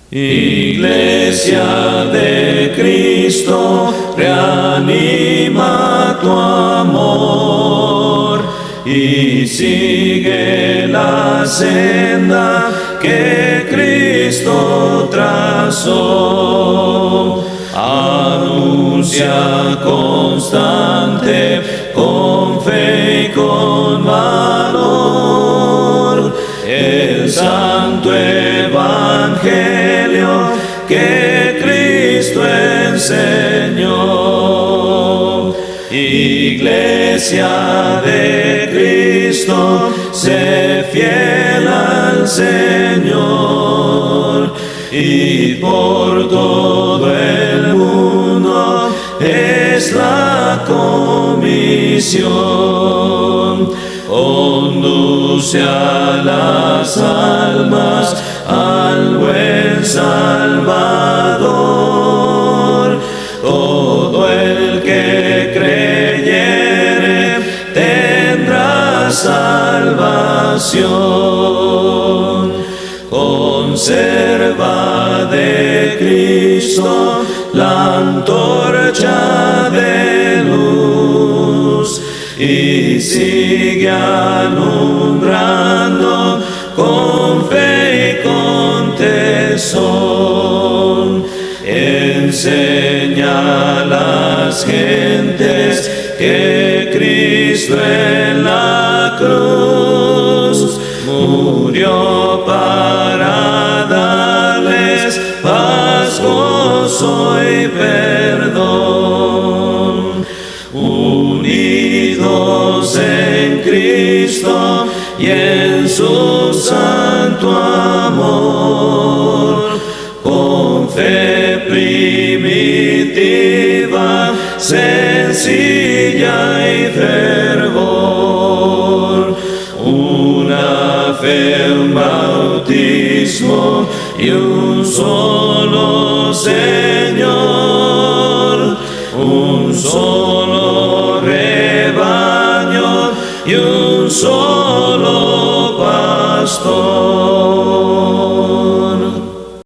Iglesia de Cristo, reanima tu amor y sigue la senda que Cristo trazó. Anuncia constante, con fe y con valor, el santo evangelio que Cristo enseñó. Iglesia de Cristo, sé fiel al Señor, y por todo el mundo es la comisión. Conduce a las almas al buen Salvador. Todo el que creyere tendrá salvación. Conserva de Cristo la antorcha de luz y sigue alumbrando con fe y con tesón. Enseña a las gentes que Cristo en la cruz murió para darles paz, gozo y perdón. Unidos en Cristo y en su santo amor, con fe primitiva, sencilla y fervor, una fe, un bautismo y un solo Señor, un solo rebaño y un solo pastor.